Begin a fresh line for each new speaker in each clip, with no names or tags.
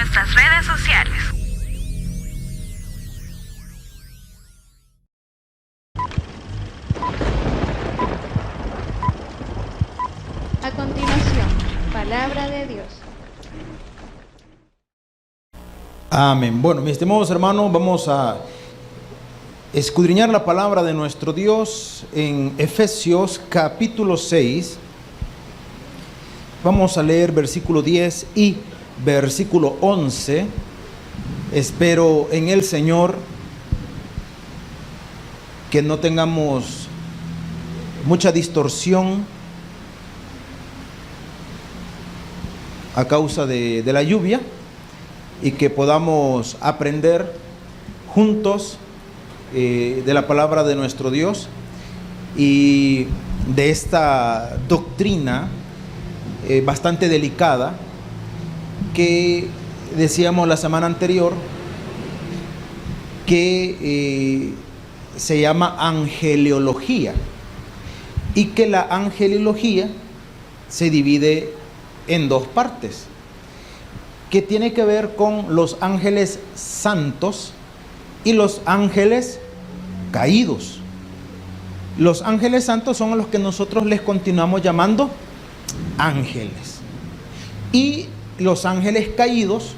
nuestras redes sociales.
A continuación, palabra de Dios.
Amén. Bueno, mis estimados hermanos, vamos a escudriñar la palabra de nuestro Dios en Efesios capítulo 6. Vamos a leer versículo 10 y versículo 11. Espero en el Señor que no tengamos mucha distorsión a causa de la lluvia y que podamos aprender juntos de la palabra de nuestro Dios y de esta doctrina bastante delicada que decíamos la semana anterior que se llama angeliología, y que la angeliología se divide en dos partes, que tiene que ver con los ángeles santos y los ángeles caídos. Los ángeles santos son a los que nosotros les continuamos llamando ángeles, y los ángeles caídos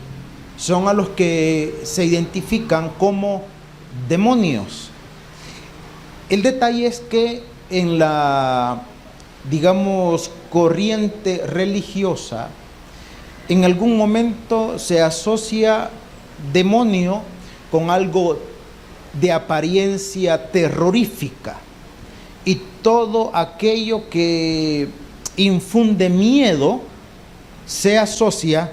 son a los que se identifican como demonios. El detalle es que en la, digamos, corriente religiosa, en algún momento se asocia demonio con algo de apariencia terrorífica, y todo aquello que infunde miedo se asocia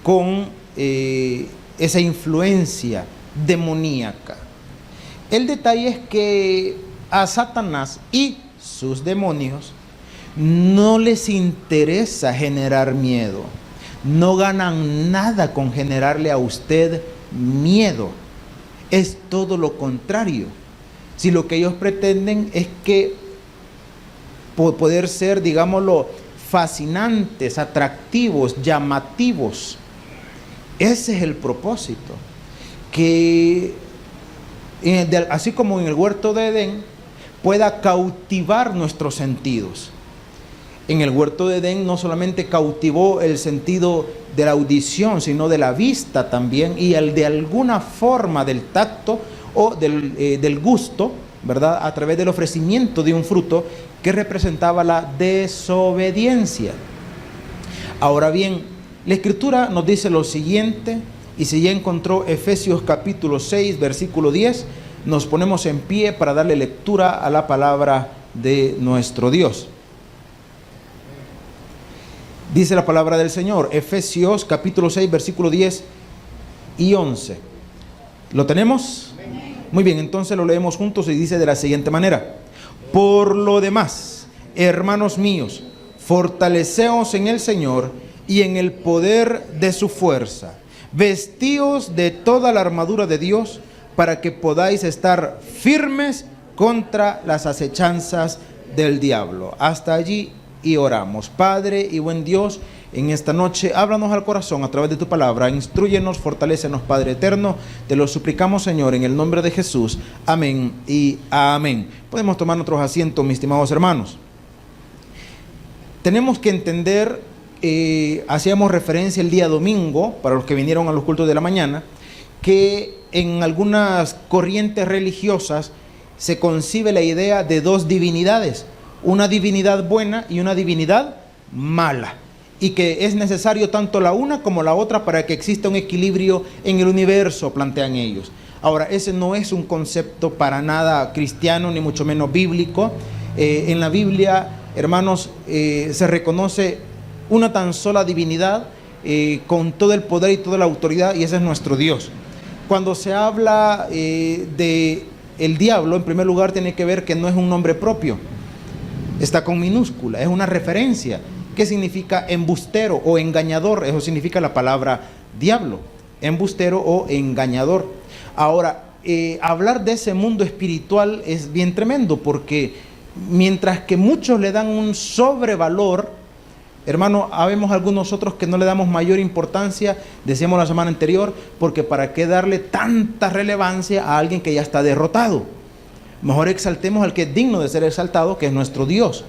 con esa influencia demoníaca. El detalle es que a Satanás y sus demonios no les interesa generar miedo. No ganan nada con generarle a usted miedo. Es todo lo contrario. Si lo que ellos pretenden es que poder ser, digámoslo, fascinantes, atractivos, llamativos. Ese es el propósito. Que así como en el huerto de Edén, pueda cautivar nuestros sentidos. En el huerto de Edén no solamente cautivó el sentido de la audición, sino de la vista también, y el de alguna forma del tacto o del gusto, ¿verdad? A través del ofrecimiento de un fruto que representaba la desobediencia. Ahora bien, la Escritura nos dice lo siguiente, y si ya encontró Efesios capítulo 6, versículo 10, nos ponemos en pie para darle lectura a la palabra de nuestro Dios. Dice la palabra del Señor, Efesios capítulo 6, versículo 10 y 11. ¿Lo tenemos? Muy bien, entonces lo leemos juntos y dice de la siguiente manera: por lo demás, hermanos míos, fortaleceos en el Señor y en el poder de su fuerza. Vestíos de toda la armadura de Dios para que podáis estar firmes contra las acechanzas del diablo. Hasta allí y oramos. Padre y buen Dios, en esta noche háblanos al corazón a través de tu palabra, instrúyenos, fortalécenos, Padre eterno, te lo suplicamos, Señor, en el nombre de Jesús. Amén y amén. Podemos tomar nuestros asientos, mis estimados hermanos. Tenemos que entender, hacíamos referencia el día domingo, para los que vinieron a los cultos de la mañana, que en algunas corrientes religiosas se concibe la idea de dos divinidades, una divinidad buena y una divinidad mala, y que es necesario tanto la una como la otra para que exista un equilibrio en el universo, plantean ellos. Ahora, ese no es un concepto para nada cristiano, ni mucho menos bíblico. En la Biblia, hermanos, se reconoce una tan sola divinidad con todo el poder y toda la autoridad, y ese es nuestro Dios. Cuando se habla de el diablo, en primer lugar tiene que ver que no es un nombre propio, está con minúscula, es una referencia. ¿Qué significa embustero o engañador? Eso significa la palabra diablo, embustero o engañador. Ahora, hablar de ese mundo espiritual es bien tremendo, porque mientras que muchos le dan un sobrevalor Hermano, habemos algunos otros que no le damos mayor importancia, decíamos la semana anterior, porque para qué darle tanta relevancia a alguien que ya está derrotado. Mejor exaltemos al que es digno de ser exaltado, que es nuestro Dios.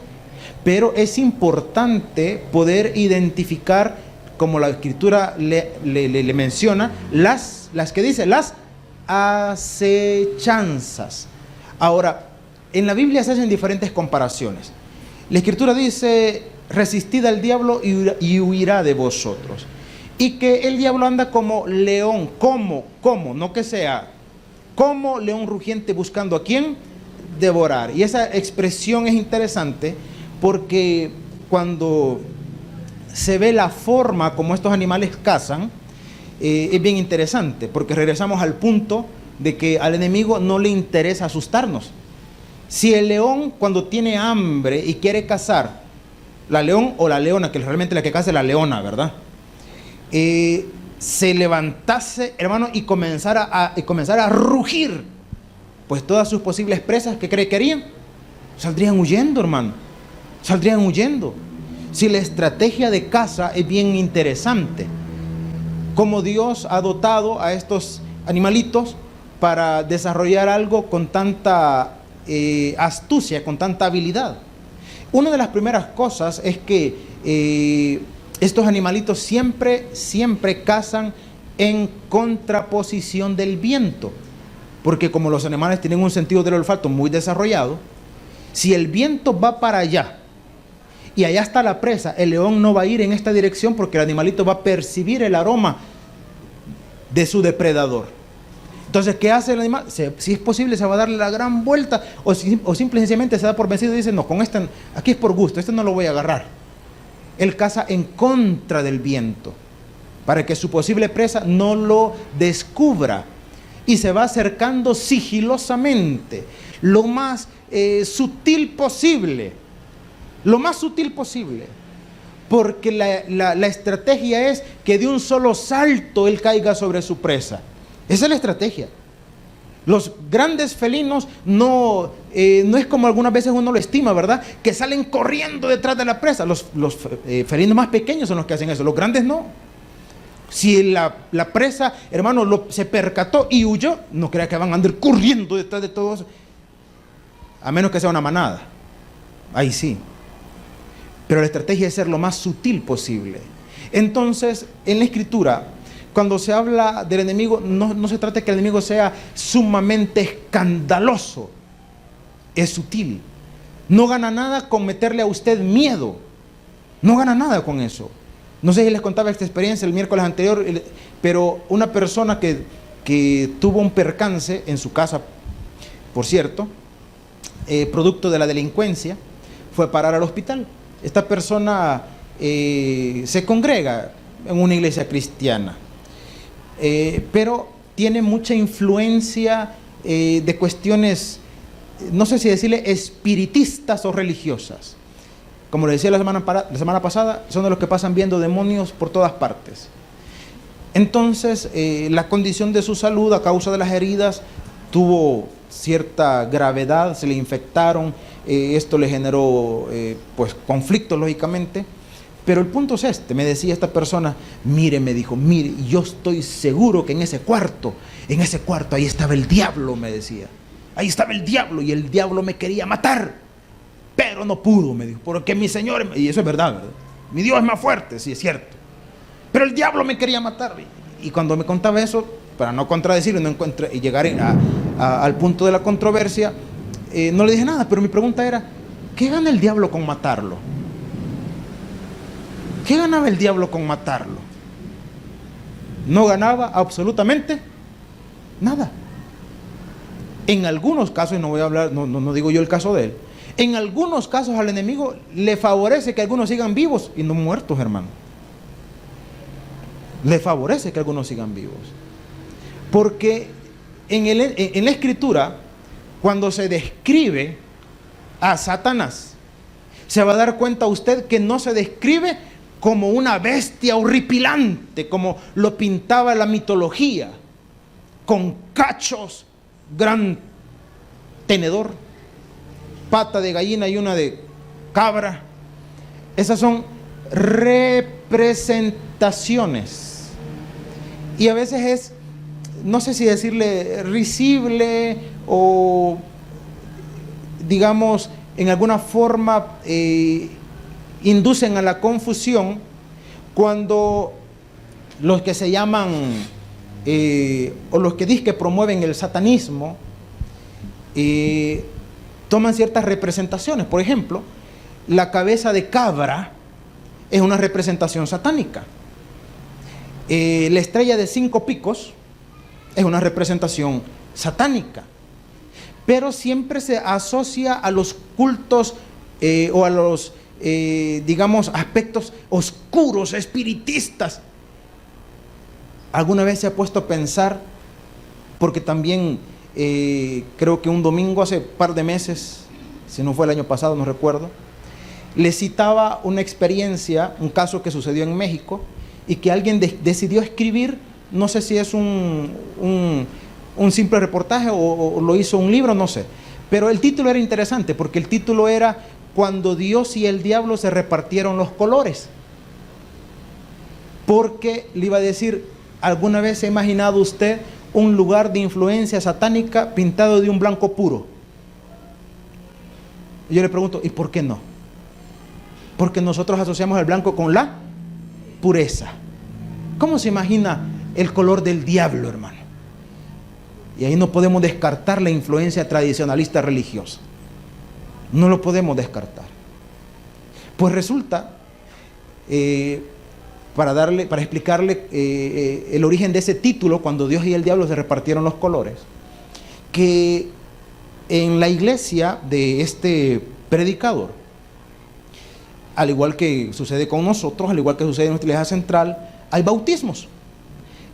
Pero es importante poder identificar, como la Escritura le menciona, las que dice, las acechanzas. Ahora, en la Biblia se hacen diferentes comparaciones. La Escritura dice: resistid al diablo y huirá de vosotros. Y que el diablo anda como león, como, no que sea, como león rugiente buscando a quién devorar. Y esa expresión es interesante porque cuando se ve la forma como estos animales cazan, es bien interesante, porque regresamos al punto de que al enemigo no le interesa asustarnos. Si el león, cuando tiene hambre y quiere cazar, la león o la leona, que realmente la que caza es la leona, ¿verdad? Se levantase, hermano, y comenzara a rugir, pues todas sus posibles presas, ¿qué cree que harían? Saldrían huyendo, hermano. Saldrían huyendo. Si la estrategia de caza es bien interesante, como Dios ha dotado a estos animalitos para desarrollar algo con tanta astucia, con tanta habilidad. Una de las primeras cosas es que estos animalitos siempre cazan en contraposición del viento, porque como los animales tienen un sentido del olfato muy desarrollado, si el viento va para allá y allá está la presa, el león no va a ir en esta dirección porque el animalito va a percibir el aroma de su depredador. Entonces, ¿qué hace el animal? Si es posible, se va a darle la gran vuelta, o simple y sencillamente se da por vencido y dice: no, con este, aquí es por gusto, este no lo voy a agarrar. Él caza en contra del viento, para que su posible presa no lo descubra, y se va acercando sigilosamente, lo más sutil posible, porque la estrategia es que de un solo salto él caiga sobre su presa. Esa es la estrategia. Los grandes felinos no es como algunas veces uno lo estima, ¿verdad? Que salen corriendo detrás de la presa. Los felinos más pequeños son los que hacen eso, los grandes no. Si la presa, hermano, se percató y huyó, no crea que van a andar corriendo detrás de todos, a menos que sea una manada. Ahí sí. Pero la estrategia es ser lo más sutil posible. Entonces, en la Escritura, cuando se habla del enemigo, no se trata de que el enemigo sea sumamente escandaloso. Es sutil. No gana nada con meterle a usted miedo. No gana nada con eso. No sé si les contaba esta experiencia el miércoles anterior, pero una persona que tuvo un percance en su casa, por cierto, producto de la delincuencia, fue a parar al hospital. Esta persona se congrega en una iglesia cristiana, pero tiene mucha influencia de cuestiones, no sé si decirle espiritistas o religiosas. Como le decía la semana pasada, son de los que pasan viendo demonios por todas partes. Entonces, la condición de su salud a causa de las heridas tuvo cierta gravedad, se le infectaron, esto le generó pues conflictos lógicamente, pero el punto es este. Me decía esta persona: mire, me dijo, mire, yo estoy seguro que en ese cuarto ahí estaba el diablo, me decía, ahí estaba el diablo, y el diablo me quería matar, pero no pudo, me dijo, porque mi Señor, y eso es verdad, ¿verdad? Mi Dios es más fuerte, sí es cierto, pero el diablo me quería matar. Y cuando me contaba eso, para no contradecirlo y llegar al punto de la controversia, no le dije nada, pero mi pregunta era: ¿qué gana el diablo con matarlo? ¿Qué ganaba el diablo con matarlo? No ganaba absolutamente nada. En algunos casos, y no voy a hablar, no digo yo el caso de él, en algunos casos al enemigo le favorece que algunos sigan vivos y no muertos, hermano. Le favorece que algunos sigan vivos. Porque en la Escritura, cuando se describe a Satanás, se va a dar cuenta usted que no se describe como una bestia horripilante, como lo pintaba la mitología, con cachos, gran tenedor, pata de gallina y una de cabra. Esas son representaciones. Y a veces es, no sé si decirle risible o, digamos, en alguna forma inducen a la confusión cuando los que se llaman o los que dicen que promueven el satanismo toman ciertas representaciones. Por ejemplo, la cabeza de cabra es una representación satánica. La estrella de 5 picos es una representación satánica, pero siempre se asocia a los cultos o a los digamos aspectos oscuros, espiritistas. ¿Alguna vez se ha puesto a pensar? Porque también creo que un domingo hace un par de meses, si no fue el año pasado, no recuerdo, le citaba una experiencia, un caso que sucedió en México y que alguien decidió escribir, no sé si es un simple reportaje o lo hizo un libro, no sé, pero el título era interesante porque el título era Cuando Dios y el diablo se repartieron los colores. Porque le iba a decir, ¿alguna vez se ha imaginado usted un lugar de influencia satánica pintado de un blanco puro? Yo le pregunto, ¿y por qué no? Porque nosotros asociamos el blanco con la pureza. ¿Cómo se imagina el color del diablo, hermano? Y ahí no podemos descartar la influencia tradicionalista religiosa. No lo podemos descartar. Pues resulta, para explicarle el origen de ese título, Cuando Dios y el diablo se repartieron los colores, que en la iglesia de este predicador, al igual que sucede con nosotros, al igual que sucede en nuestra iglesia central, hay bautismos.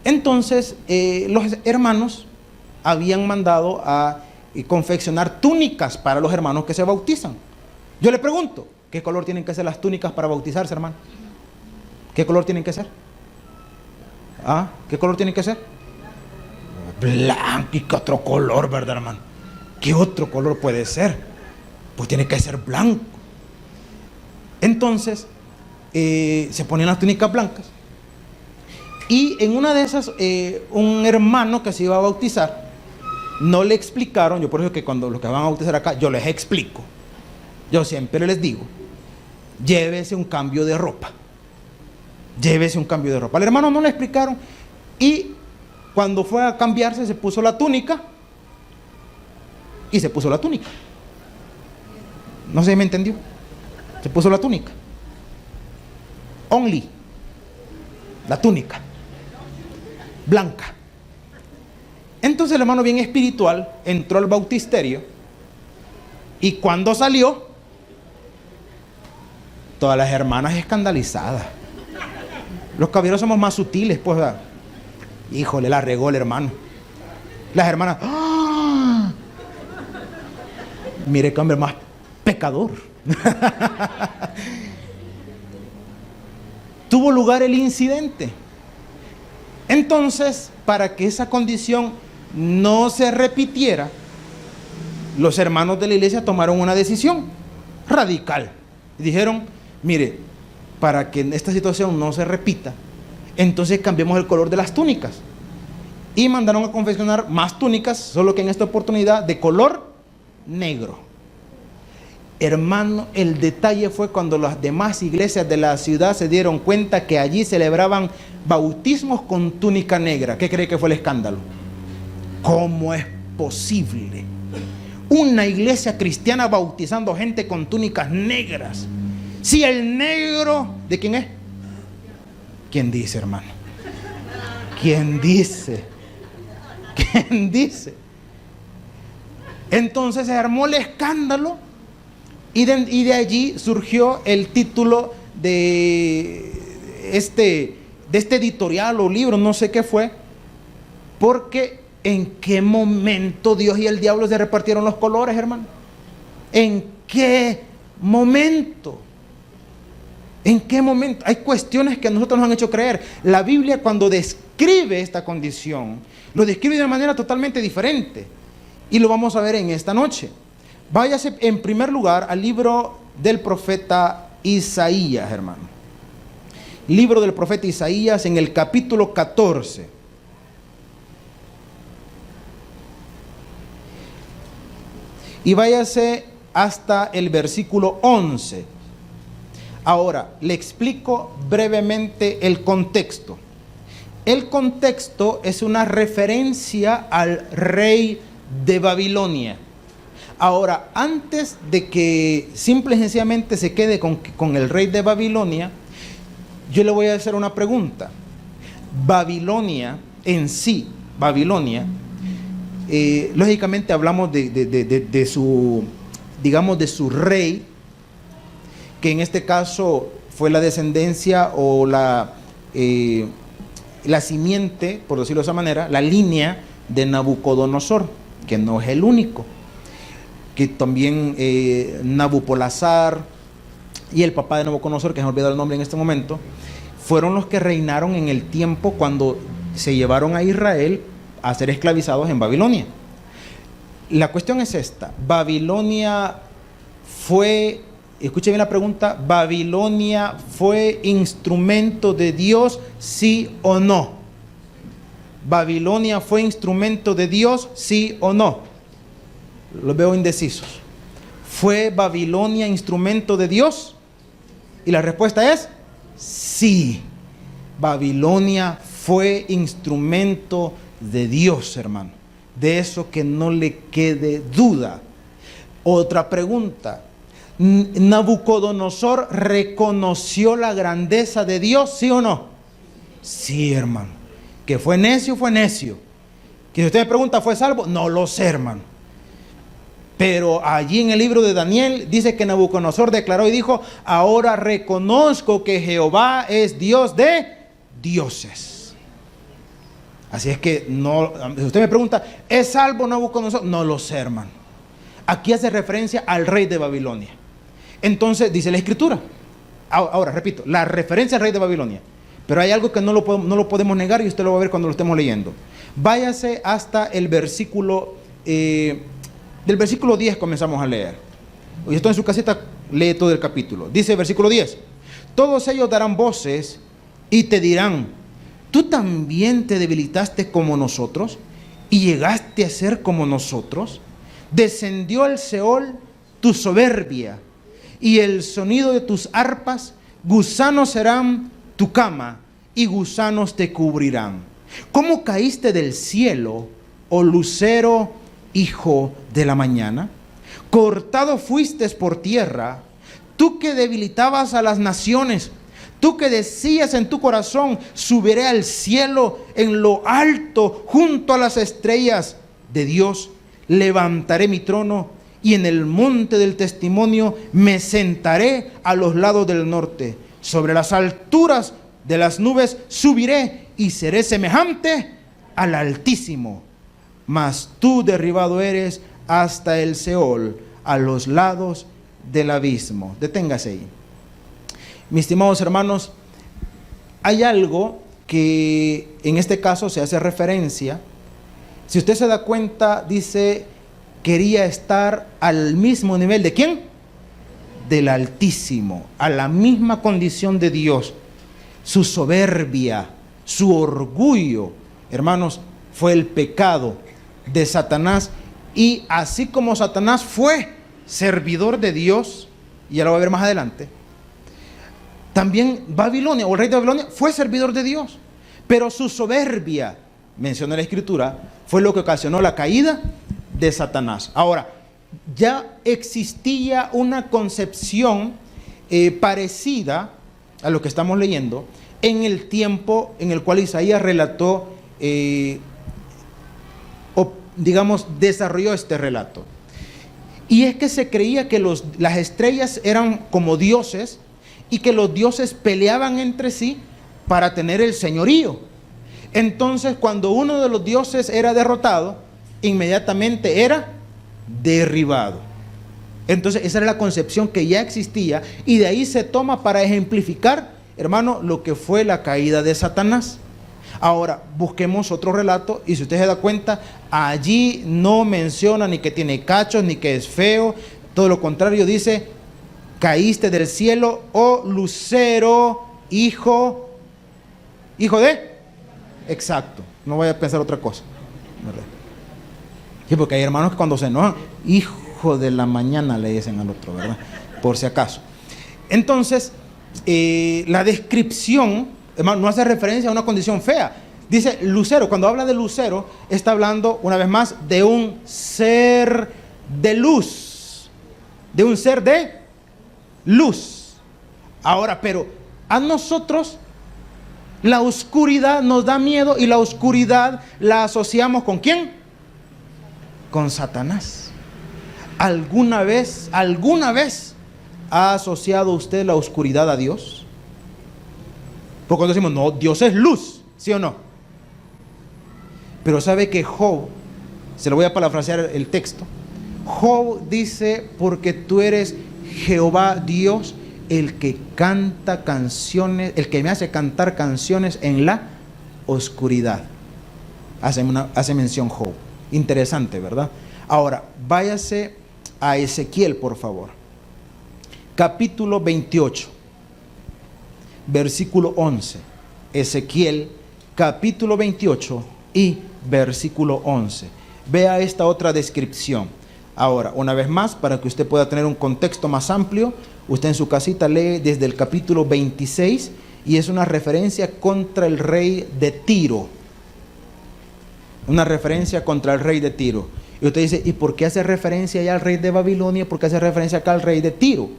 Entonces, los hermanos habían mandado a confeccionar túnicas para los hermanos que se bautizan. Yo le pregunto, ¿qué color tienen que ser las túnicas para bautizarse, hermano? ¿Qué color tienen que ser? ¿Ah? ¿Qué color tienen que ser? Blanco. ¿Y qué otro color, verdad, hermano? ¿Qué otro color puede ser? Pues tiene que ser blanco. Entonces, se ponían las túnicas blancas. Y en una de esas, un hermano que se iba a bautizar, no le explicaron. Yo por eso que cuando los que van a bautizar acá, yo les explico. Yo siempre les digo, llévese un cambio de ropa. Llévese un cambio de ropa. Al hermano no le explicaron. Y cuando fue a cambiarse, se puso la túnica. Y se puso la túnica. No sé si me entendió. Se puso la túnica. Only. La túnica. Blanca. Entonces el hermano bien espiritual entró al bautisterio. Y cuando salió, todas las hermanas escandalizadas. Los caballeros somos más sutiles, pues. Híjole, la regó el hermano. Las hermanas, ¡ah! Mire qué hombre más pecador. Tuvo lugar el incidente. Entonces, para que esa condición no se repitiera, los hermanos de la iglesia tomaron una decisión radical. Dijeron, mire, para que esta situación no se repita, entonces cambiemos el color de las túnicas. Y mandaron a confeccionar más túnicas, solo que en esta oportunidad de color negro. Hermano, el detalle fue cuando las demás iglesias de la ciudad se dieron cuenta que allí celebraban bautismos con túnica negra. ¿Qué cree que fue el escándalo? ¿Cómo es posible? Una iglesia cristiana bautizando gente con túnicas negras. Si el negro, ¿de quién es? ¿Quién dice, hermano? ¿Quién dice? ¿Quién dice? Entonces se armó el escándalo y de allí surgió el título de este editorial o libro, no sé qué fue, porque ¿en qué momento Dios y el diablo se repartieron los colores, hermano? ¿En qué momento? ¿En qué momento? Hay cuestiones que a nosotros nos han hecho creer. La Biblia, cuando describe esta condición, lo describe de una manera totalmente diferente. Y lo vamos a ver en esta noche. Váyase en primer lugar al libro del profeta Isaías, hermano. libro del profeta Isaías en el capítulo 14. Y váyase hasta el versículo 11. Ahora, le explico brevemente el contexto. El contexto es una referencia al rey de Babilonia. Ahora, antes de que simple y sencillamente se quede con el rey de Babilonia, yo le voy a hacer una pregunta. Babilonia en sí, Babilonia, lógicamente hablamos de su, digamos, de su rey, que en este caso fue la descendencia o la simiente, por decirlo de esa manera, la línea de Nabucodonosor, que no es el único, que también Nabopolassar y el papá de Nabucodonosor, que se me olvidó el nombre en este momento, fueron los que reinaron en el tiempo cuando se llevaron a Israel a ser esclavizados en Babilonia. La cuestión es esta: Babilonia fue, escuche bien la pregunta, ¿Babilonia fue instrumento de Dios, sí o no? ¿Babilonia fue instrumento de Dios, sí o no? Los veo indecisos. ¿Fue Babilonia instrumento de Dios? Y la respuesta es sí. Babilonia fue instrumento de Dios, hermano. De eso que no le quede duda. Otra pregunta: ¿Nabucodonosor reconoció la grandeza de Dios, sí o no? Sí, hermano. ¿Que fue necio? Fue necio. Que si usted me pregunta, ¿fue salvo? No lo sé, hermano. Pero allí en el libro de Daniel dice que Nabucodonosor declaró y dijo: ahora reconozco que Jehová es Dios de dioses. Así es que no, si usted me pregunta, ¿es salvo Nabucodonosor? No lo sé, hermano. Aquí hace referencia al rey de Babilonia. Entonces dice la escritura. Ahora, repito, la referencia al rey de Babilonia. Pero hay algo que no lo podemos negar, y usted lo va a ver cuando lo estemos leyendo. Váyase hasta el versículo, del versículo 10 comenzamos a leer. Hoy estoy en su casita, lee todo el capítulo. Dice el versículo 10: todos ellos darán voces y te dirán: ¿tú también te debilitaste como nosotros y llegaste a ser como nosotros? Descendió al Seol tu soberbia, y el sonido de tus arpas, gusanos serán tu cama, y gusanos te cubrirán. ¿Cómo caíste del cielo, oh lucero, hijo de la mañana? Cortado fuiste por tierra, tú que debilitabas a las naciones, tú que decías en tu corazón: subiré al cielo, en lo alto, junto a las estrellas de Dios, levantaré mi trono, y en el monte del testimonio me sentaré a los lados del norte. Sobre las alturas de las nubes subiré, y seré semejante al Altísimo. Mas tú derribado eres hasta el Seol, a los lados del abismo. Deténgase ahí. Mis estimados hermanos, hay algo que en este caso se hace referencia. Si usted se da cuenta, dice: quería estar al mismo nivel de ¿quién? Del Altísimo, a la misma condición de Dios. Su soberbia, su orgullo, hermanos, fue el pecado de Satanás. Y así como Satanás fue servidor de Dios, y ya lo va a ver más adelante, también Babilonia, o el rey de Babilonia, fue servidor de Dios. Pero su soberbia, menciona la escritura, fue lo que ocasionó la caída de Satanás. Ahora, ya existía una concepción parecida a lo que estamos leyendo en el tiempo en el cual Isaías relató, o digamos, desarrolló este relato. Y es que se creía que las estrellas eran como dioses, y que los dioses peleaban entre sí para tener el señorío. Entonces, cuando uno de los dioses era derrotado, inmediatamente era derribado. Entonces, esa era la concepción que ya existía, y de ahí se toma para ejemplificar, hermano, lo que fue la caída de Satanás. Ahora, busquemos otro relato, y si usted se da cuenta, allí no menciona ni que tiene cachos, ni que es feo. Todo lo contrario, dice: caíste del cielo, oh lucero, hijo de, exacto, no voy a pensar otra cosa, ¿verdad? Sí, porque hay hermanos que cuando se enojan, hijo de la mañana le dicen al otro, ¿verdad? Por si acaso. Entonces, la descripción, hermano, no hace referencia a una condición fea. Dice lucero. Cuando habla de lucero, está hablando una vez más de un ser de luz, de un ser de luz. Ahora, pero a nosotros la oscuridad nos da miedo, y la oscuridad la asociamos ¿con quién? Con Satanás. ¿Alguna vez ha asociado usted la oscuridad a Dios? Porque cuando decimos, no, Dios es luz, ¿sí o no? Pero sabe que Job, se lo voy a parafrasear el texto, Job dice, porque tú eres Jehová Dios, el que canta canciones, el que me hace cantar canciones en la oscuridad. Hace mención Job. Interesante, ¿verdad? Ahora, váyase a Ezequiel, por favor. Capítulo 28, versículo 11. Ezequiel, capítulo 28 y versículo 11. Vea esta otra descripción. Ahora, una vez más, para que usted pueda tener un contexto más amplio, usted en su casita lee desde el capítulo 26 y es una referencia contra el rey de Tiro. Una referencia contra el rey de Tiro. Y usted dice, ¿y por qué hace referencia allá al rey de Babilonia? ¿Por qué hace referencia acá al rey de Tiro?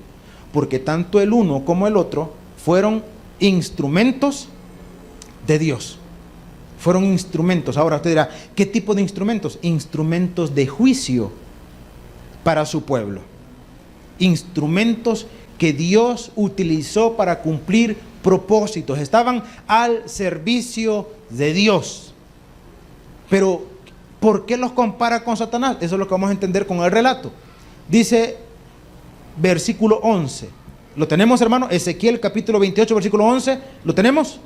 Porque tanto el uno como el otro fueron instrumentos de Dios. Fueron instrumentos. Ahora usted dirá, ¿qué tipo de instrumentos? Instrumentos de juicio para su pueblo. Instrumentos que Dios utilizó para cumplir propósitos. Estaban al servicio de Dios. Pero, ¿por qué los compara con Satanás? Eso es lo que vamos a entender con el relato. Dice, versículo 11. ¿Lo tenemos, hermano? Ezequiel capítulo 28, versículo 11. ¿Lo tenemos?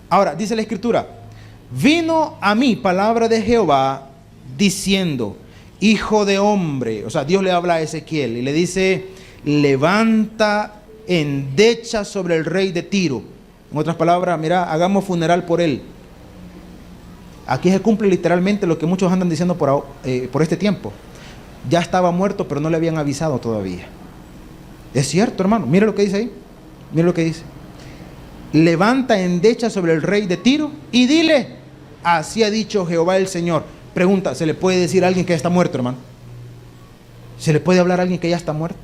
Ahora, dice la escritura, vino a mí palabra de Jehová diciendo, hijo de hombre, o sea, Dios le habla a Ezequiel y le dice, levanta endecha sobre el rey de Tiro. En otras palabras, mira, hagamos funeral por él. Aquí se cumple literalmente lo que muchos andan diciendo por este tiempo. Ya estaba muerto, pero no le habían avisado todavía. Es cierto, hermano. Mire lo que dice ahí. Mire lo que dice. Levanta endecha sobre el rey de Tiro y dile, así ha dicho Jehová el Señor. Pregunta, ¿se le puede decir a alguien que ya está muerto, hermano? ¿Se le puede hablar a alguien que ya está muerto?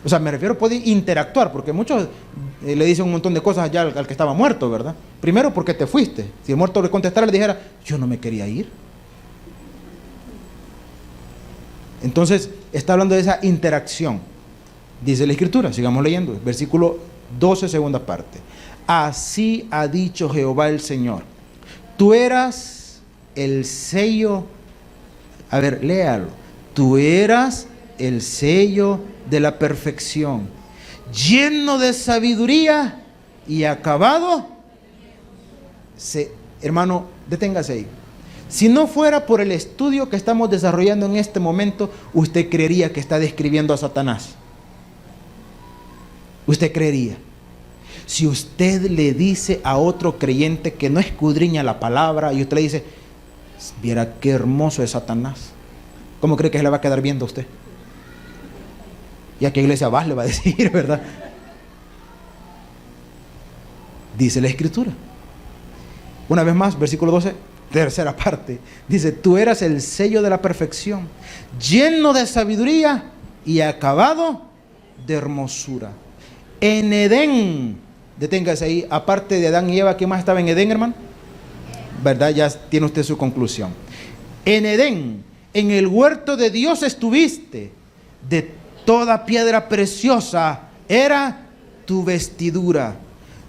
O sea, me refiero, puede interactuar, porque muchos le dicen un montón de cosas ya al que estaba muerto, ¿verdad? Primero, porque te fuiste. Si el muerto le contestara, le dijera, yo no me quería ir. Entonces, está hablando de esa interacción. Dice la Escritura, sigamos leyendo, versículo 12, segunda parte. Así ha dicho Jehová el Señor. Tú eras el sello, a ver, léalo. Tú eras el sello de la perfección, lleno de sabiduría y acabado. Hermano, deténgase ahí. Si no fuera por el estudio que estamos desarrollando en este momento, usted creería que está describiendo a Satanás. Usted creería. Si usted le dice a otro creyente que no escudriña la palabra y usted le dice, viera qué hermoso es Satanás, ¿cómo cree que se le va a quedar viendo a usted? ¿Y a qué iglesia vas? Le va a decir, ¿verdad? Dice la Escritura. Una vez más, versículo 12, tercera parte. Dice, tú eras el sello de la perfección, lleno de sabiduría y acabado de hermosura. En Edén, deténgase ahí, aparte de Adán y Eva, ¿quién más estaba en Edén, hermano? ¿Verdad? Ya tiene usted su conclusión. En Edén, en el huerto de Dios estuviste, de toda piedra preciosa era tu vestidura,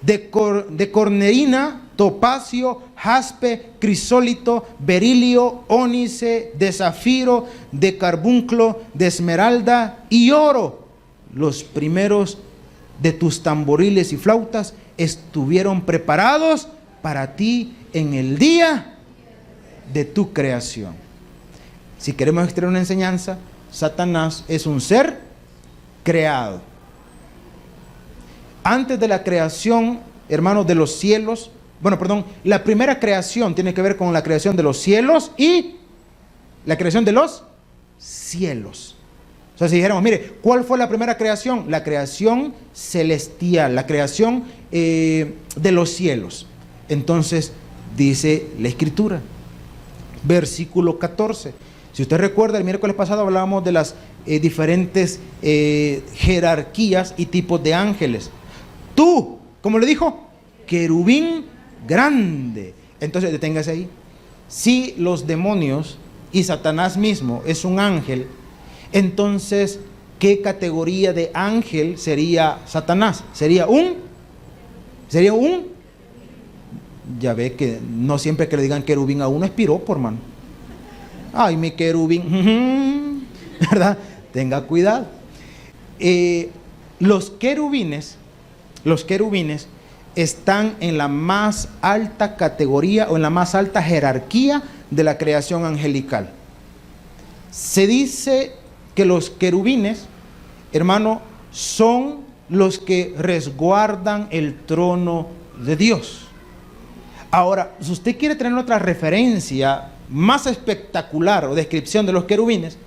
de cornerina, topacio, jaspe, crisólito, berilio, ónice, de zafiro, de carbunclo, de esmeralda y oro. Los primeros de tus tamboriles y flautas estuvieron preparados para ti en el día de tu creación. Si queremos extraer una enseñanza, Satanás es un ser creado. Antes de la creación, hermanos, de los cielos, bueno, perdón, la primera creación tiene que ver con la creación de los cielos y la creación de los cielos. O sea, si dijéramos, mire, ¿cuál fue la primera creación? La creación celestial, la creación de los cielos. Entonces, dice la Escritura, versículo 14. Si usted recuerda, el miércoles pasado hablábamos de las diferentes jerarquías y tipos de ángeles. Tú, ¿cómo le dijo? Querubín grande. Entonces, deténgase ahí. Si los demonios y Satanás mismo es un ángel, entonces, ¿qué categoría de ángel sería Satanás? ¿Sería un? Ya ve que no siempre que le digan querubín a uno es piropo, hermano. Ay, mi querubín, ¿verdad? Tenga cuidado. Los querubines están en la más alta categoría o en la más alta jerarquía de la creación angelical. Se dice que los querubines, hermano, son los que resguardan el trono de Dios. Ahora, si usted quiere tener otra referencia más espectacular o descripción de los querubines,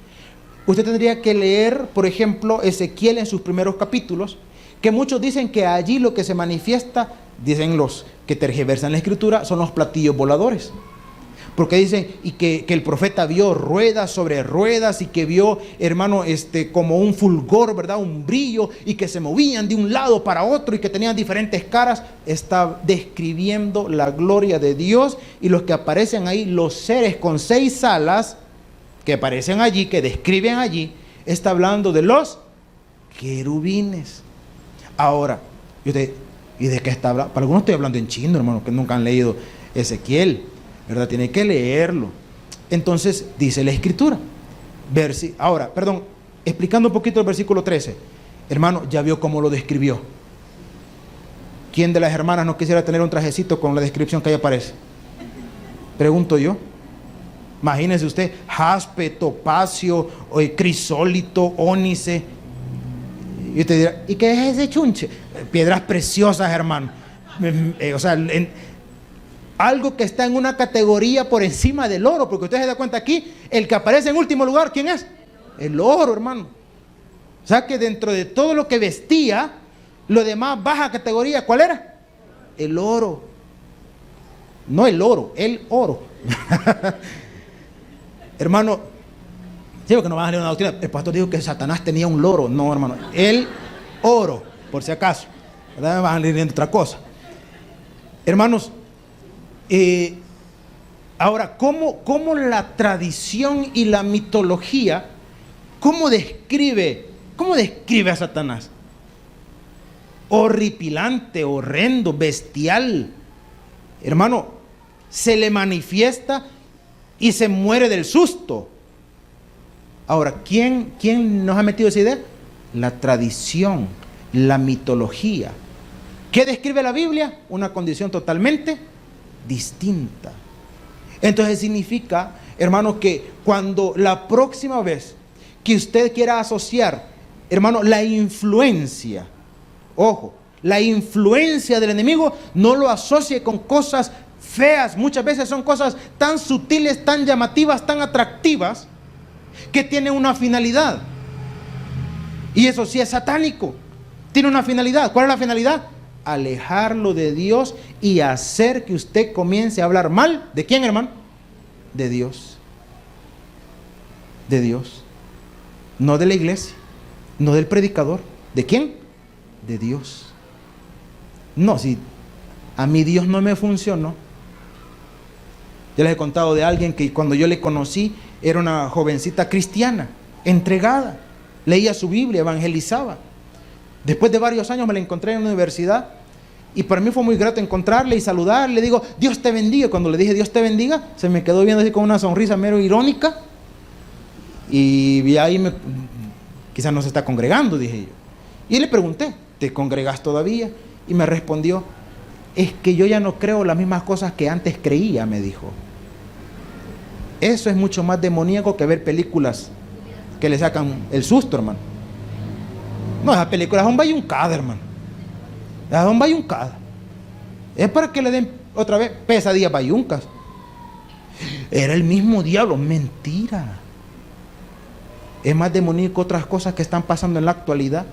usted tendría que leer, por ejemplo, Ezequiel en sus primeros capítulos, que muchos dicen que allí lo que se manifiesta, dicen los que tergiversan la Escritura, son los platillos voladores. Porque dicen y que el profeta vio ruedas sobre ruedas y que vio, hermano, como un fulgor, ¿verdad? Un brillo, y que se movían de un lado para otro y que tenían diferentes caras. Está describiendo la gloria de Dios, y los que aparecen ahí, los seres con 6 alas que aparecen allí, que describen allí, está hablando de los querubines. Ahora, ¿y de qué está hablando? Para algunos estoy hablando en chino, hermano, que nunca han leído Ezequiel, ¿verdad? Tiene que leerlo. Entonces dice la Escritura. Ahora, explicando un poquito el versículo 13. Hermano, ya vio cómo lo describió. ¿Quién de las hermanas no quisiera tener un trajecito con la descripción que ahí aparece? Pregunto yo. Imagínese usted, jaspe, topacio, crisólito, ónice. Y usted dirá, ¿y qué es ese chunche? Piedras preciosas, hermano. Algo que está en una categoría por encima del oro, porque usted se da cuenta aquí, el que aparece en último lugar, ¿quién es? El oro, hermano. O sea que dentro de todo lo que vestía, lo demás baja categoría, ¿cuál era? El oro. No el oro, el oro. Hermano, digo que no van a salir una doctrina. El pastor dijo que Satanás tenía un loro. No, hermano, el oro, por si acaso. ¿Verdad? Me van a salir viendo otra cosa. Hermanos, ahora, ¿cómo la tradición y la mitología, cómo describe a Satanás? Horripilante, horrendo, bestial. Hermano, se le manifiesta y se muere del susto. Ahora, ¿quién nos ha metido esa idea? La tradición, la mitología. ¿Qué describe la Biblia? Una condición totalmente distinta. Entonces significa, hermano, que cuando la próxima vez que usted quiera asociar, hermano, la influencia, ojo, la influencia del enemigo, no lo asocie con cosas feas. Muchas veces son cosas tan sutiles, tan llamativas, tan atractivas, que tienen una finalidad. Y eso sí es satánico. Tiene una finalidad. ¿Cuál es la finalidad? Alejarlo de Dios y hacer que usted comience a hablar mal. ¿De quién, hermano? De Dios. De Dios. No de la iglesia, no del predicador. ¿De quién? De Dios. No, si a mí Dios no me funcionó. Yo les he contado de alguien que cuando yo le conocí era una jovencita cristiana, entregada, leía su Biblia, evangelizaba. Después de varios años me la encontré en la universidad y para mí fue muy grato encontrarle y saludarle. Le digo, Dios te bendiga. Cuando le dije Dios te bendiga, se me quedó viendo así con una sonrisa mero irónica. Y ahí quizás no se está congregando, dije yo. Y le pregunté, ¿te congregas todavía? Y me respondió, es que yo ya no creo las mismas cosas que antes creía, me dijo. Eso es mucho más demoníaco que ver películas que le sacan el susto, hermano. No, esas películas son bayuncadas, hermano. a don bayuncada. Es para que le den otra vez pesadillas bayuncas. Era el mismo diablo. Mentira. Es más demoníaco otras cosas que están pasando en la actualidad,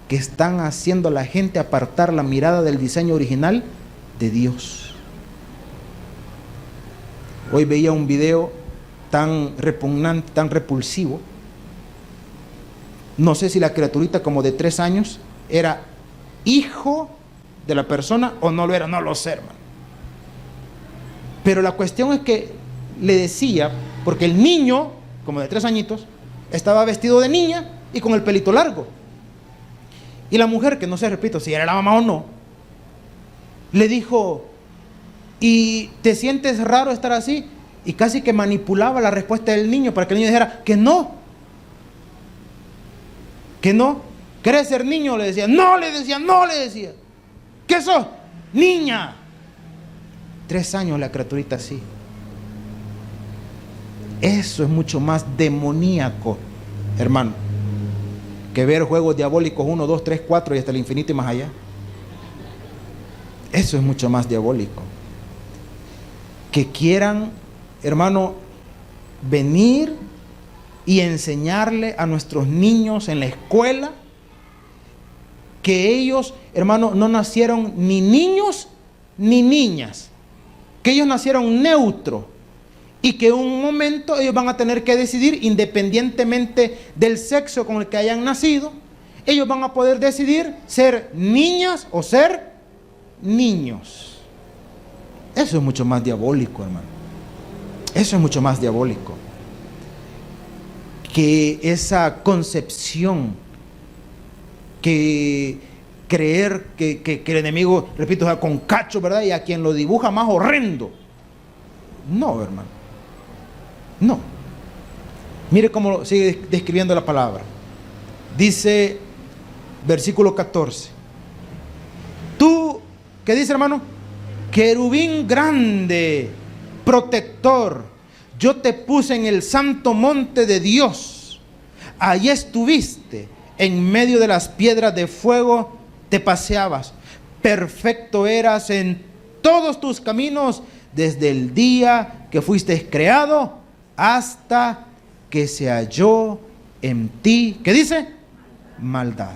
que están haciendo a la gente apartar la mirada del diseño original de Dios. Hoy veía un video tan repugnante, tan repulsivo. No sé si la criaturita como de 3 años era hijo de la persona o no lo era, no lo sé, hermano. Pero la cuestión es que le decía, porque el niño, como de 3 añitos, estaba vestido de niña y con el pelito largo. Y la mujer, que no sé, repito, si era la mamá o no, le dijo, ¿y te sientes raro estar así? Y casi que manipulaba la respuesta del niño para que el niño dijera que no. Que no. ¿Querés ser niño? Le decía. No, le decía, no, le decía. ¿Qué sos? Niña. 3 años la criaturita así. Eso es mucho más demoníaco, hermano, que ver juegos diabólicos 1, 2, 3, 4 y hasta el infinito y más allá. Eso es mucho más diabólico. Que quieran, hermano, venir y enseñarle a nuestros niños en la escuela que ellos, hermano, no nacieron ni niños ni niñas, que ellos nacieron neutros y que en un momento ellos van a tener que decidir, independientemente del sexo con el que hayan nacido, ellos van a poder decidir ser niñas o ser niños. Eso es mucho más diabólico, hermano. Eso es mucho más diabólico que esa concepción, que creer que el enemigo, repito, o sea, con cacho, ¿verdad? Y a quien lo dibuja más horrendo. No, hermano. No. Mire cómo sigue describiendo la palabra. Dice, versículo 14. Tú, ¿qué dice, hermano? Querubín grande, protector, yo te puse en el santo monte de Dios. Allí estuviste, en medio de las piedras de fuego te paseabas. Perfecto eras en todos tus caminos desde el día que fuiste creado hasta que se halló en ti, ¿qué dice? Maldad.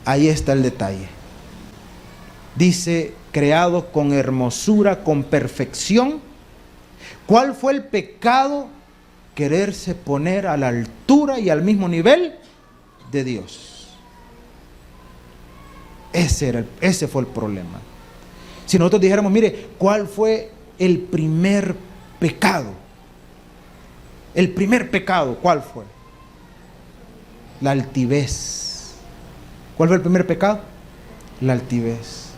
Ahí está el detalle. Dice, creado con hermosura, con perfección. ¿Cuál fue el pecado? Quererse poner a la altura y al mismo nivel de Dios. Ese fue el problema. Si nosotros dijéramos, mire, ¿cuál fue el primer pecado? El primer pecado, ¿cuál fue? La altivez. ¿Cuál fue el primer pecado? La altivez.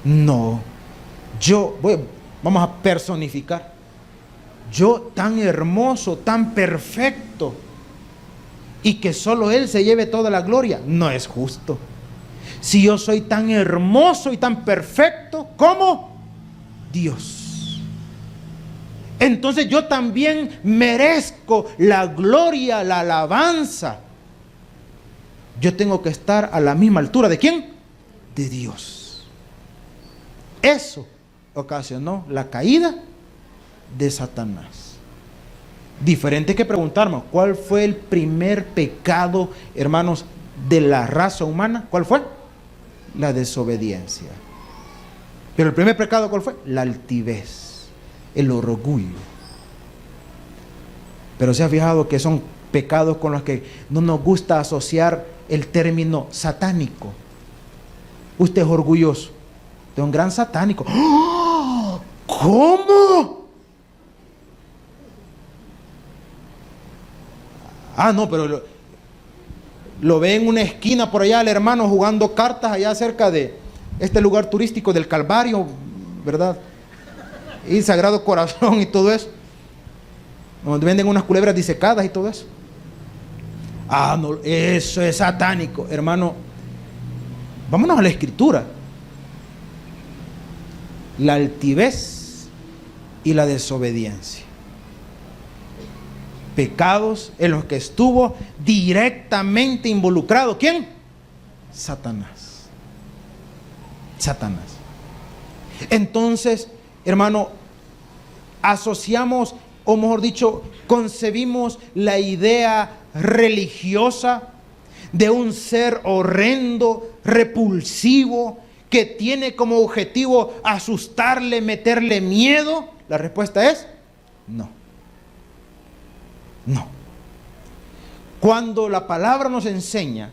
No, vamos a personificar. Yo tan hermoso, tan perfecto, y que solo Él se lleve toda la gloria, no es justo. Si yo soy tan hermoso y tan perfecto como Dios, entonces yo también merezco la gloria, la alabanza. Yo tengo que estar a la misma altura ¿de quién? De Dios. Eso ocasionó la caída de Satanás. Diferente que preguntarnos, ¿cuál fue el primer pecado, hermanos, de la raza humana? ¿Cuál fue? La desobediencia. Pero el primer pecado, ¿cuál fue? La altivez, el orgullo. Pero se ha fijado que son pecados con los que no nos gusta asociar el término satánico. Usted es orgulloso de un gran satánico. ¡Oh! ¿Cómo? Ah, no, pero lo ve en una esquina por allá el hermano jugando cartas allá cerca de este lugar turístico del Calvario, ¿verdad? Y Sagrado Corazón y todo eso, donde venden unas culebras disecadas y todo eso. Ah, no, eso es satánico, hermano. Vámonos a la escritura. La altivez y la desobediencia. Pecados en los que estuvo directamente involucrado. ¿Quién? Satanás. Satanás. Entonces, hermano, asociamos, o mejor dicho, concebimos la idea religiosa de un ser horrendo, repulsivo, que tiene como objetivo asustarle, meterle miedo. La respuesta es no. No. Cuando la palabra nos enseña,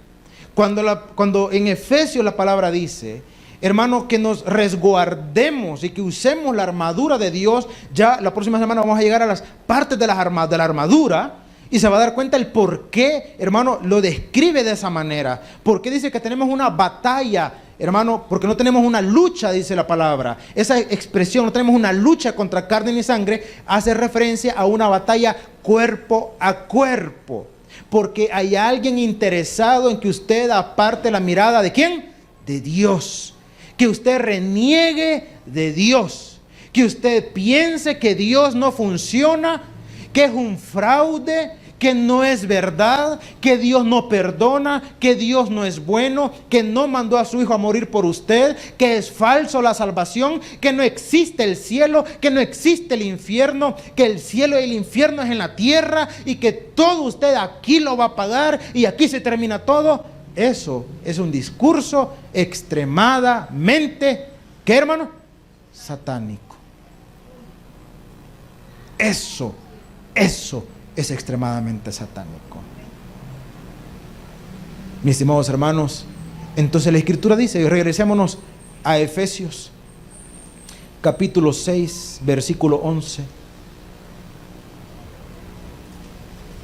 cuando en Efesios la palabra dice, hermano, que nos resguardemos y que usemos la armadura de Dios. Ya la próxima semana vamos a llegar a las partes de la armadura y se va a dar cuenta el por qué, hermano, lo describe de esa manera. ¿Por qué dice que tenemos una batalla, hermano? Porque no tenemos una lucha, dice la palabra. Esa expresión, no tenemos una lucha contra carne ni sangre, hace referencia a una batalla cuerpo a cuerpo. Porque hay alguien interesado en que usted aparte la mirada ¿de quién? De Dios. Que usted reniegue de Dios. Que usted piense que Dios no funciona, que es un fraude, que no es verdad, que Dios no perdona, que Dios no es bueno, que no mandó a su Hijo a morir por usted, que es falso la salvación, que no existe el cielo, que no existe el infierno, que el cielo y el infierno es en la tierra y que todo usted aquí lo va a pagar y aquí se termina todo. Eso es un discurso extremadamente, ¿qué, hermano? Satánico. Eso es extremadamente satánico. Mis estimados hermanos, entonces la Escritura dice, y regresémonos a Efesios, capítulo 6, versículo 11.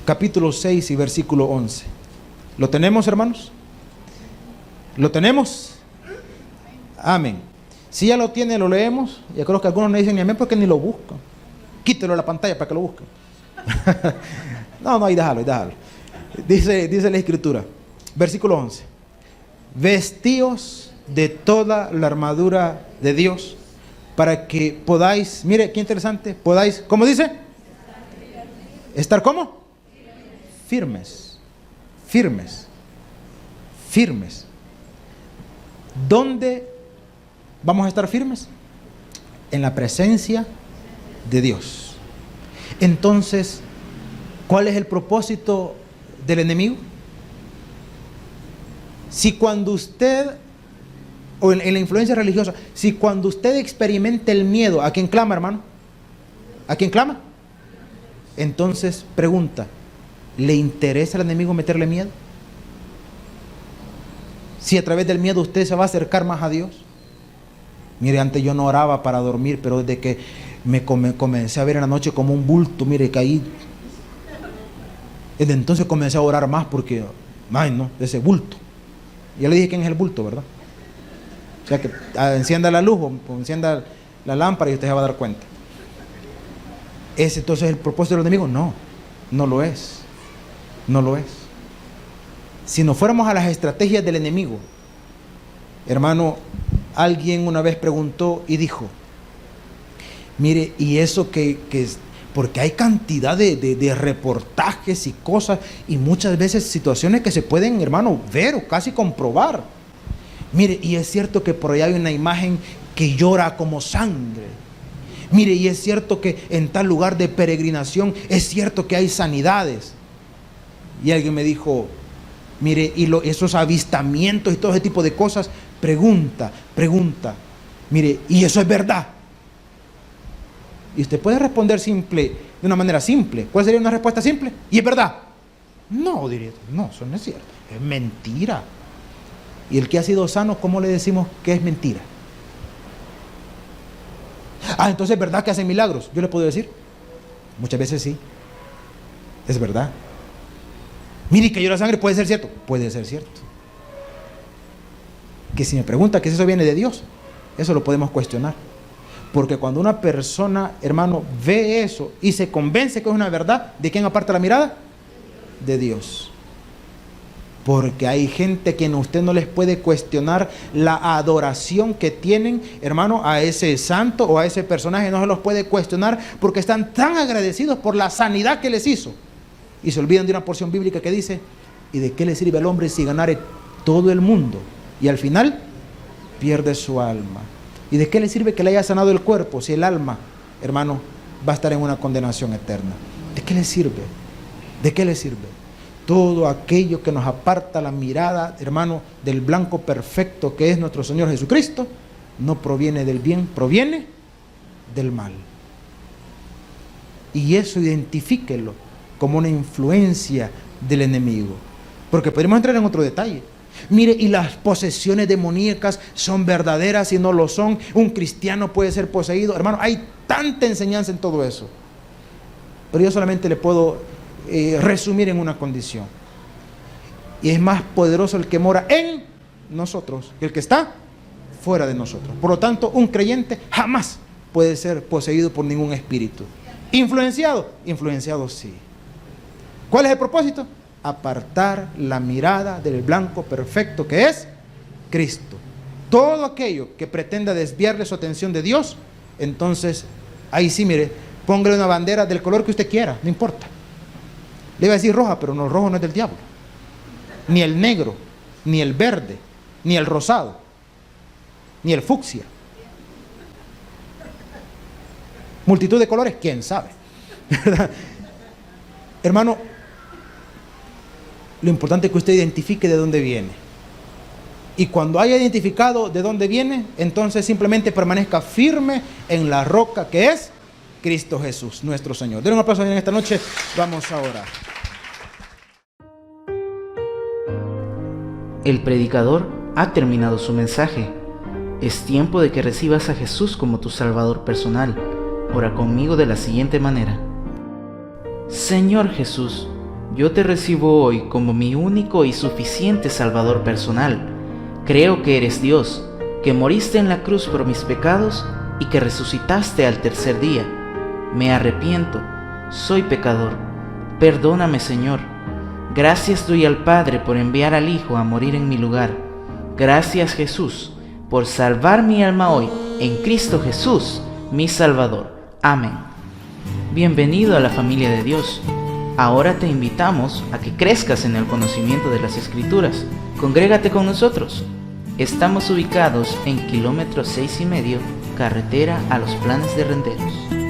Capítulo 6 y versículo 11. ¿Lo tenemos, hermanos? ¿Lo tenemos? Amén. Si ya lo tiene, lo leemos. Ya creo que algunos no dicen ni amén porque ni lo buscan. Quítelo de la pantalla para que lo busquen. No, ahí déjalo. Dice la Escritura, versículo 11. Vestíos de toda la armadura de Dios para que podáis, mire qué interesante, podáis, ¿cómo dice? ¿Estar cómo? Firmes. ¿Dónde vamos a estar firmes? En la presencia de Dios. Entonces, ¿cuál es el propósito del enemigo? Si cuando usted, o en la influencia religiosa, si cuando usted experimenta el miedo, ¿a quién clama, hermano? ¿A quién clama? Entonces, pregunta, ¿le interesa al enemigo meterle miedo? Si a través del miedo usted se va a acercar más a Dios. Mire, antes yo no oraba para dormir, pero desde que me comencé a ver en la noche como un bulto, mire, caí. Desde entonces comencé a orar más porque, ay no, ese bulto. Ya le dije quién es el bulto, ¿verdad? O sea que encienda la luz o encienda la lámpara y usted se va a dar cuenta. ¿Es entonces el propósito del enemigo? No, no lo es. No lo es. Si nos fuéramos a las estrategias del enemigo, hermano, alguien una vez preguntó y dijo, mire, y eso que es, porque hay cantidad de reportajes y cosas y muchas veces situaciones que se pueden, hermano, ver o casi comprobar. Mire, y es cierto que por allá hay una imagen que llora como sangre. Mire, y es cierto que en tal lugar de peregrinación es cierto que hay sanidades. Y alguien me dijo, mire, y esos avistamientos y todo ese tipo de cosas, pregunta, mire, ¿y eso es verdad? Y usted puede responder simple, de una manera simple. ¿Cuál sería una respuesta simple? ¿Y es verdad? No, diría, no, eso no es cierto, es mentira. Y el que ha sido sano, ¿cómo le decimos que es mentira? Entonces es verdad que hacen milagros. Yo le puedo decir, muchas veces sí, es verdad. Mire, que llora sangre, ¿puede ser cierto? Puede ser cierto. Que si me pregunta que si eso viene de Dios, eso lo podemos cuestionar. Porque cuando una persona, hermano, ve eso y se convence que es una verdad, ¿de quién aparta la mirada? De Dios. Porque hay gente que usted no les puede cuestionar la adoración que tienen, hermano, a ese santo o a ese personaje. No se los puede cuestionar porque están tan agradecidos por la sanidad que les hizo. Y se olvidan de una porción bíblica que dice, ¿y de qué le sirve al hombre si ganare todo el mundo y al final pierde su alma. ¿Y de qué le sirve que le haya sanado el cuerpo si el alma, hermano, va a estar en una condenación eterna? ¿De qué le sirve? ¿De qué le sirve? Todo aquello que nos aparta la mirada, hermano, del blanco perfecto que es nuestro Señor Jesucristo, no proviene del bien, proviene del mal. Y eso identifíquelo como una influencia del enemigo. Porque podemos entrar en otro detalle. Mire, y las posesiones demoníacas son verdaderas y no lo son. Un cristiano puede ser poseído. Hermano, hay tanta enseñanza en todo eso. Pero yo solamente le puedo resumir en una condición. Y es más poderoso el que mora en nosotros que el que está fuera de nosotros. Por lo tanto, un creyente jamás puede ser poseído por ningún espíritu. ¿Influenciado? Influenciado sí. ¿Cuál es el propósito? Apartar la mirada del blanco perfecto que es Cristo. Todo aquello que pretenda desviarle su atención de Dios, entonces, ahí sí, mire, póngale una bandera del color que usted quiera, no importa. Le iba a decir roja, pero no, el rojo no es del diablo. Ni el negro, ni el verde, ni el rosado, ni el fucsia. Multitud de colores, quién sabe, ¿verdad? Hermano, lo importante es que usted identifique de dónde viene. Y cuando haya identificado de dónde viene, entonces simplemente permanezca firme en la roca que es Cristo Jesús, nuestro Señor. Denle un aplauso en esta noche, vamos a orar.
El predicador ha terminado su mensaje. Es tiempo de que recibas a Jesús como tu Salvador personal. Ora conmigo de la siguiente manera. Señor Jesús, yo te recibo hoy como mi único y suficiente Salvador personal. Creo que eres Dios, que moriste en la cruz por mis pecados y que resucitaste al tercer día. Me arrepiento, soy pecador. Perdóname, Señor. Gracias doy al Padre por enviar al Hijo a morir en mi lugar. Gracias, Jesús, por salvar mi alma hoy en Cristo Jesús, mi Salvador. Amén. Bienvenido a la familia de Dios. Ahora te invitamos a que crezcas en el conocimiento de las Escrituras. Congrégate con nosotros. Estamos ubicados en kilómetro 6,5, carretera a Los Planes de Renderos.